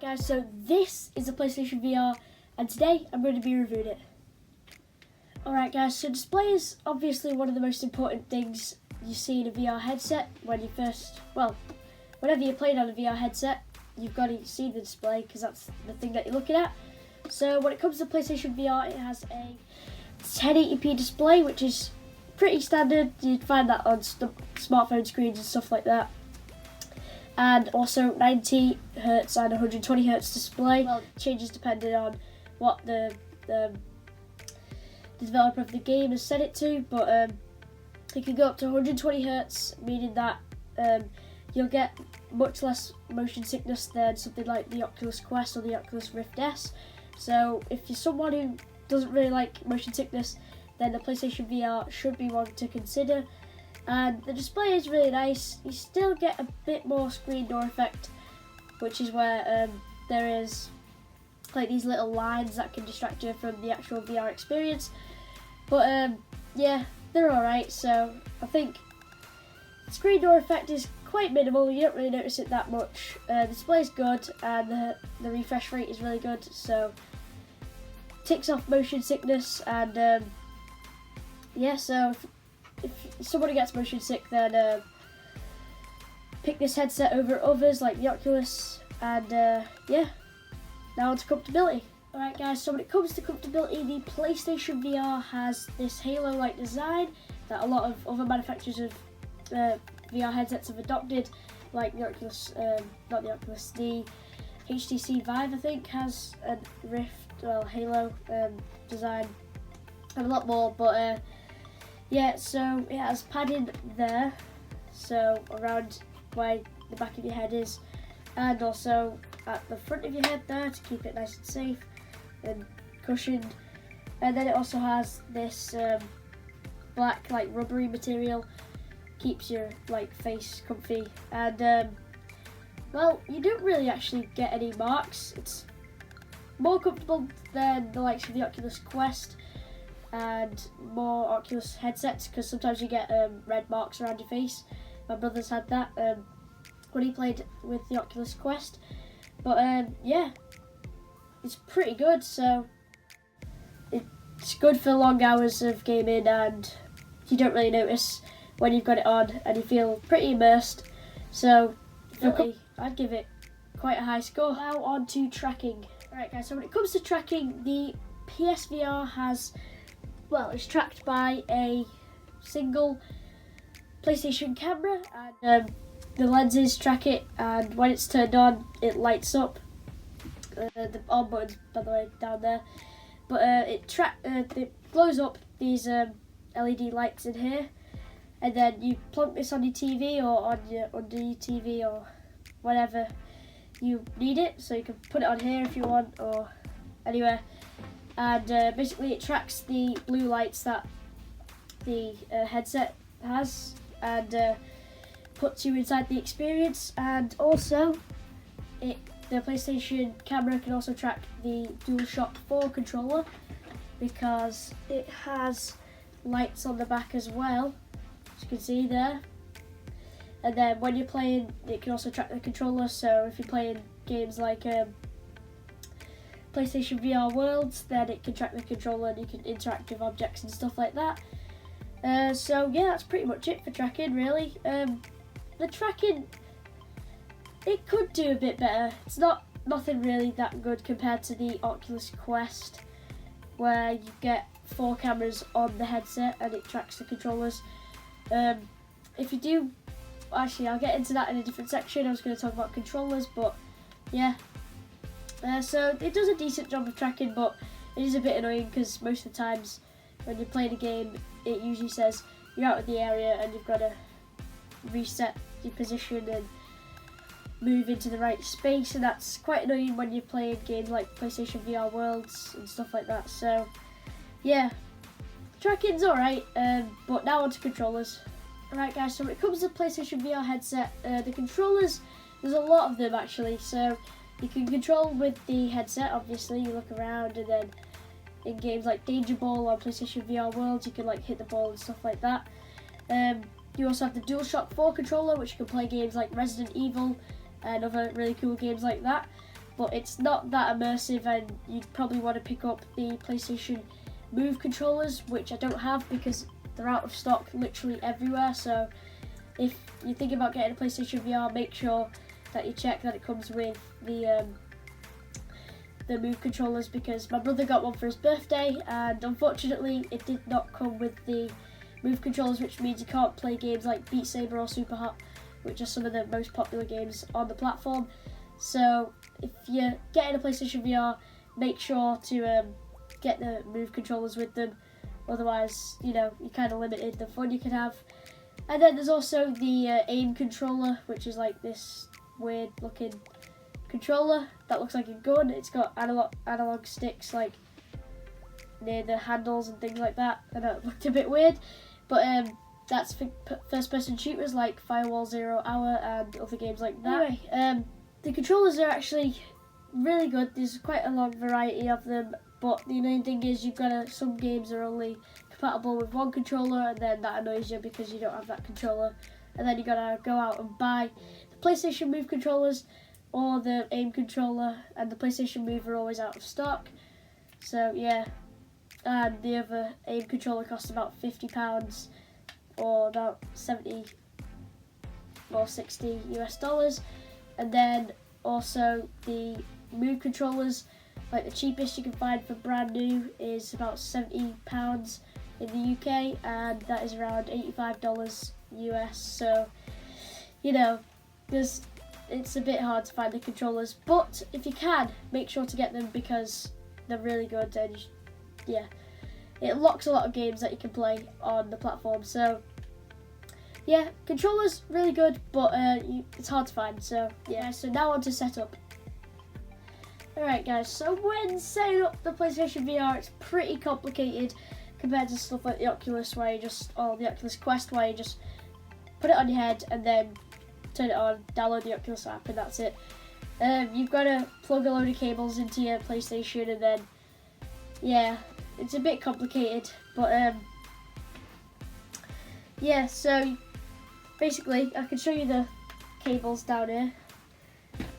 guys, so this is a PlayStation VR and today I'm going to be reviewing it. Alright guys, so display is obviously one of the most important things you see in a VR headset when you whenever you're playing on a VR headset, you've got to see the display because that's the thing that you're looking at. So when it comes to PlayStation VR, it has a 1080p display, which is pretty standard. You'd find that on smartphone screens and stuff like that. And also 90Hz and 120Hz display. Well, it changes depending on what the developer of the game has set it to, but it can go up to 120Hz, meaning that you'll get much less motion sickness than something like the Oculus Quest or the Oculus Rift S. So if you're someone who doesn't really like motion sickness, then the PlayStation VR should be one to consider. And the display is really nice. You still get a bit more screen door effect, which is where there is like these little lines that can distract you from the actual VR experience. But yeah, they're alright. So I think the screen door effect is quite minimal. You don't really notice it that much. The display is good and the refresh rate is really good. So ticks off motion sickness. And yeah, so if somebody gets motion sick, then pick this headset over others like the Oculus. And yeah, now on to comfortability. Alright guys, so when it comes to comfortability, the PlayStation VR has this halo-like design that a lot of other manufacturers of VR headsets have adopted, like the Oculus, not the Oculus, the HTC Vive I think has a halo design and a lot more, but yeah, so it has padding there, so around where the back of your head is, and also at the front of your head there to keep it nice and safe and cushioned. And then it also has this black like rubbery material, keeps your like face comfy. And well, you don't really actually get any marks. It's more comfortable than the likes of the Oculus Quest and more Oculus headsets, because sometimes you get red marks around your face. My brother's had that when he played with the Oculus Quest. But yeah, it's pretty good. So it's good for long hours of gaming, and you don't really notice when you've got it on, and you feel pretty immersed. So really, I'd give it quite a high score. Now on to tracking. Alright guys, so when it comes to tracking, the PSVR has, well, it's tracked by a single PlayStation camera, and the lenses track it, and when it's turned on, it lights up. The on button's, by the way, down there. But it glows up these LED lights in here, and then you plunk this on your TV or under your TV or whatever you need it. So you can put it on here if you want, or anywhere. And basically it tracks the blue lights that the headset has, and puts you inside the experience. And also the PlayStation camera can also track the DualShock 4 controller, because it has lights on the back as well, as you can see there. And then when you're playing, it can also track the controller. So if you're playing games like PlayStation VR Worlds, then it can track the controller and you can interact with objects and stuff like that. So yeah, that's pretty much it for tracking, really. The tracking, it could do a bit better. It's nothing really that good compared to the Oculus Quest, where you get 4 cameras on the headset and it tracks the controllers. If you do, actually I'll get into that in a different section. I was going to talk about controllers, but yeah. So it does a decent job of tracking, but it is a bit annoying because most of the times when you're playing a game, it usually says you're out of the area and you've got to reset your position and move into the right space, and that's quite annoying when you're playing games like PlayStation VR Worlds and stuff like that. So yeah, tracking's alright, but now on to controllers. Alright guys, so when it comes to PlayStation VR headset, the controllers, there's a lot of them actually. So you can control with the headset, obviously, you look around, and then in games like Danger Ball on PlayStation VR Worlds, you can like hit the ball and stuff like that. You also have the DualShock 4 controller, which you can play games like Resident Evil and other really cool games like that. but it's not that immersive, and you'd probably want to pick up the PlayStation Move controllers, which I don't have because they're out of stock literally everywhere. So if you think about getting a PlayStation VR, make sure that you check that it comes with the Move controllers, because my brother got one for his birthday and unfortunately it did not come with the Move controllers, which means you can't play games like Beat Saber or Super Hot, which are some of the most popular games on the platform. So if you're getting a PlayStation VR, make sure to get the Move controllers with them, otherwise, you know, you're kind of limited the fun you can have. And then there's also the aim controller, which is like this weird looking controller that looks like a gun. It's got analog sticks like near the handles and things like that. I know it looked a bit weird, but that's for first person shooters like Firewall Zero Hour and other games like that. Anyway, the controllers are actually really good. There's quite a long variety of them, but the main thing is some games are only compatible with one controller, and then that annoys you because you don't have that controller, and then you gotta go out and buy the PlayStation Move controllers or the aim controller, and the PlayStation Move are always out of stock. So yeah, and the other aim controller costs about £50 or about 70 or 60 US dollars, and then also the Move controllers, like the cheapest you can find for brand new is about £70 in the UK, and that is around $85 US. So, you know, it's a bit hard to find the controllers, but if you can, make sure to get them because they're really good, and yeah, it unlocks a lot of games that you can play on the platform. So yeah, controllers really good, but it's hard to find. So yeah, so now on to setup. Alright guys, so when setting up the PlayStation VR, it's pretty complicated compared to stuff like the Oculus, or the Oculus Quest, where you just put it on your head and then turn it on, download the Oculus app, and that's it. You've got to plug a load of cables into your PlayStation, and then yeah, it's a bit complicated, but yeah, so basically I can show you the cables down here.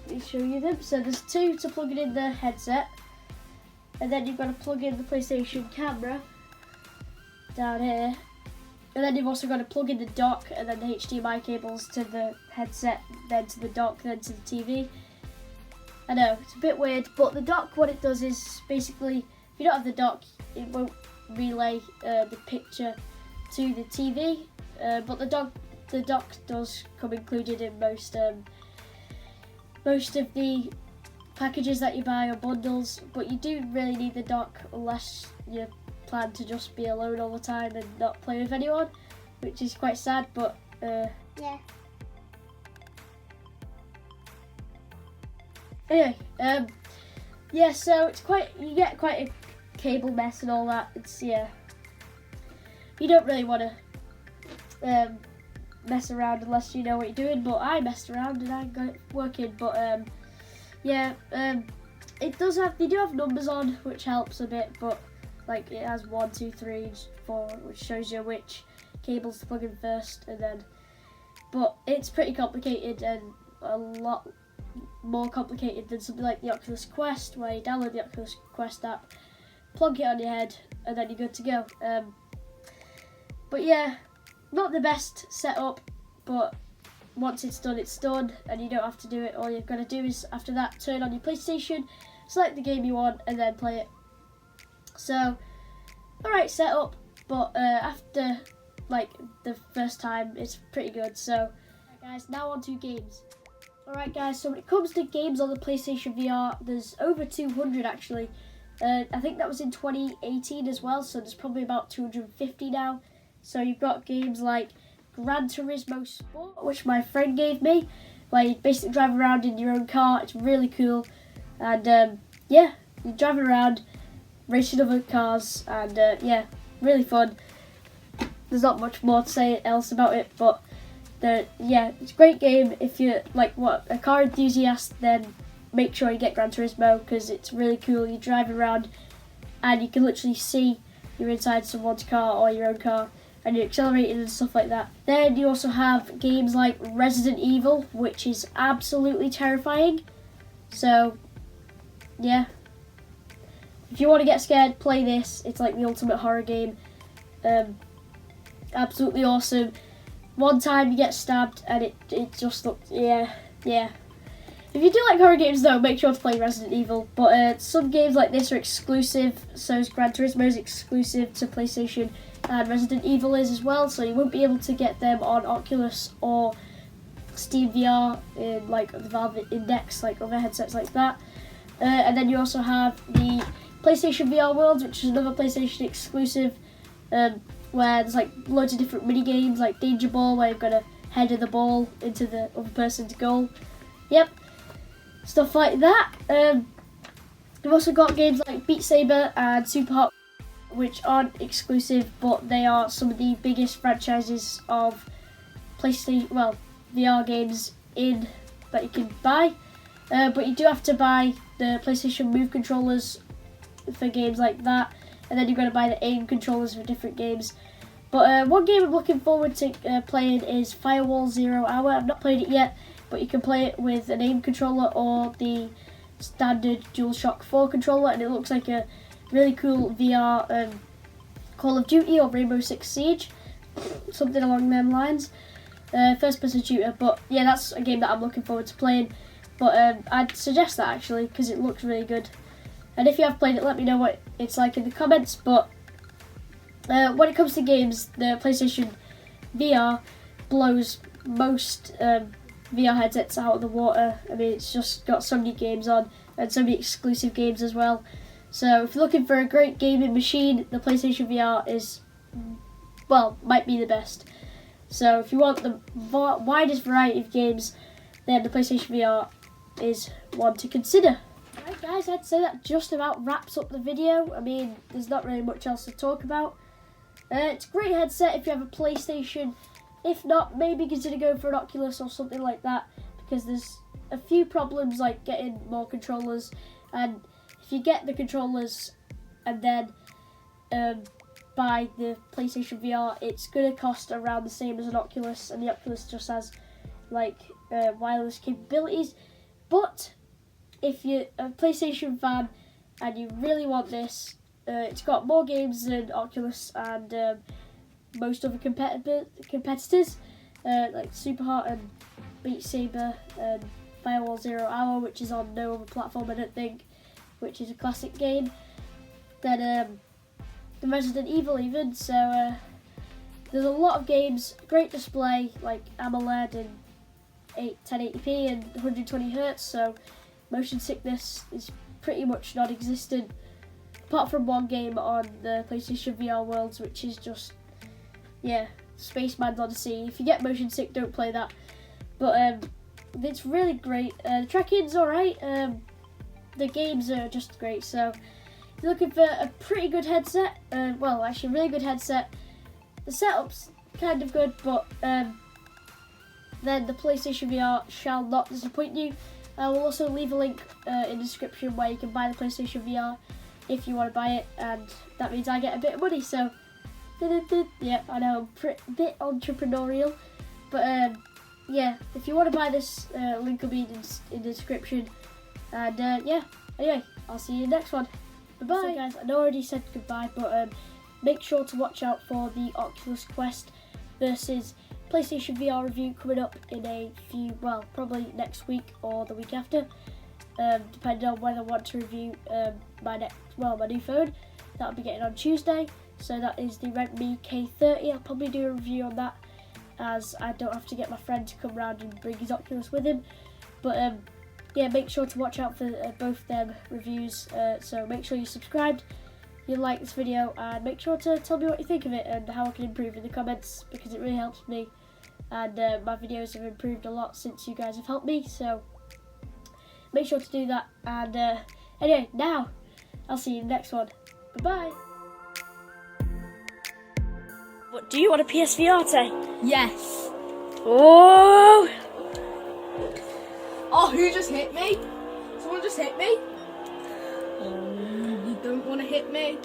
Let me show you them. So there's two to plug it in the headset, and then you've got to plug in the PlayStation camera down here, and then you've also got to plug in the dock, and then the HDMI cables to the headset, then to the dock, then to the TV. I know, it's a bit weird, but the dock, what it does is basically, if you don't have the dock, it won't relay the picture to the TV, but the dock does come included in most of the packages that you buy or bundles, but you do really need the dock unless you plan to just be alone all the time and not play with anyone, which is quite sad, but yeah. Anyway, yeah, so you get quite a cable mess and all that. It's, yeah, you don't really want to mess around unless you know what you're doing, but I messed around and I got it working. But yeah, they do have numbers on, which helps a bit, but like it has 1, 2, 3, 4, which shows you which cables to plug in first, and then, but it's pretty complicated, and a lot more complicated than something like the Oculus Quest, where you download the Oculus Quest app, plug it on your head, and then you're good to go. But yeah, not the best setup, but once it's done, and you don't have to do it. All you've got to do is, after that, turn on your PlayStation, select the game you want, and then play it. So, alright setup, but after like the first time, it's pretty good. So, right, guys, now on to games. Alright guys, so when it comes to games on the PlayStation VR, there's over 200 actually. I think that was in 2018 as well, so there's probably about 250 now. So you've got games like Gran Turismo Sport, which my friend gave me, where you basically drive around in your own car. It's really cool, and yeah, you're driving around, racing other cars, and yeah, really fun. There's not much more to say else about it, but yeah, it's a great game. If you're like a car enthusiast, then make sure you get Gran Turismo, because it's really cool. You drive around and you can literally see you're inside someone's car or your own car, and you're accelerating and stuff like that. Then you also have games like Resident Evil, which is absolutely terrifying. So yeah. If you want to get scared, play this. It's like the ultimate horror game. Absolutely awesome. One time you get stabbed and it just looks, yeah. If you do like horror games though, make sure to play Resident Evil. But some games like this are exclusive, so is Gran Turismo is exclusive to PlayStation, and Resident Evil is as well, so you won't be able to get them on Oculus or Steam VR in like the Valve Index, like other headsets like that. And then you also have the PlayStation VR Worlds, which is another PlayStation exclusive, where there's like loads of different mini games like Danger Ball, where you've got to header the ball into the other person's goal. Yep, stuff like that. We've also got games like Beat Saber and Super Hot, which aren't exclusive, but they are some of the biggest franchises of PlayStation, well, VR games that you can buy. But you do have to buy the PlayStation Move controllers for games like that, and then you've got to buy the aim controllers for different games. But one game I'm looking forward to playing is Firewall 0 Hour. I've not played it yet, but you can play it with an aim controller or the standard DualShock 4 controller, and it looks like a really cool VR Call of Duty or Rainbow Six Siege, something along them lines. First person shooter, but yeah, that's a game that I'm looking forward to playing. But I'd suggest that actually, because it looks really good. And if you have played it, let me know what it's like in the comments. But when it comes to games, the PlayStation VR blows most VR headsets out of the water. I mean, it's just got so many games on, and so many exclusive games as well. So if you're looking for a great gaming machine, the PlayStation VR is, well, might be the best. So if you want the widest variety of games, then the PlayStation VR is one to consider. Alright guys, I'd say that just about wraps up the video. I mean, there's not really much else to talk about. It's a great headset if you have a PlayStation. If not, maybe consider going for an Oculus or something like that, because there's a few problems like getting more controllers, and if you get the controllers and then buy the PlayStation VR, it's going to cost around the same as an Oculus, and the Oculus just has like wireless capabilities. But if you're a PlayStation fan and you really want this, it's got more games than Oculus and most other competitors like Super Hot and Beat Saber and Firewall 0 Hour, which is on no other platform I don't think, which is a classic game. Then the Resident Evil even, so there's a lot of games, great display like AMOLED and 1080p and 120 Hz, so motion sickness is pretty much non-existent, apart from one game on the PlayStation VR Worlds, which is just, yeah, Spaceman's Odyssey. If you get motion sick, don't play that. But it's really great. The tracking's alright. The games are just great. So if you're looking for a pretty good headset, well, actually a really good headset, the setup's kind of good, but then the PlayStation VR shall not disappoint you. I will also leave a link in the description where you can buy the PlayStation VR if you want to buy it, and that means I get a bit of money. So yeah, I know I'm a bit entrepreneurial, but yeah, if you want to buy this, link will be in the description. And yeah, anyway, I'll see you in the next one. Bye bye. So guys, I know I already said goodbye, but make sure to watch out for the Oculus Quest versus PlayStation VR review coming up in a few, well, probably next week or the week after, depending on when I want to review my new phone. That'll be getting on Tuesday. So that is the Redmi K30. I'll probably do a review on that, as I don't have to get my friend to come round and bring his Oculus with him. But yeah, make sure to watch out for both them reviews. So make sure you're subscribed, you like this video, and make sure to tell me what you think of it and how I can improve in the comments, because it really helps me. And my videos have improved a lot since you guys have helped me. So make sure to do that. And anyway, now I'll see you in the next one. Bye bye. What, do you want a PSVR, Tay? Yes. Oh! Oh, who just hit me? Someone just hit me? Oh, you don't want to hit me.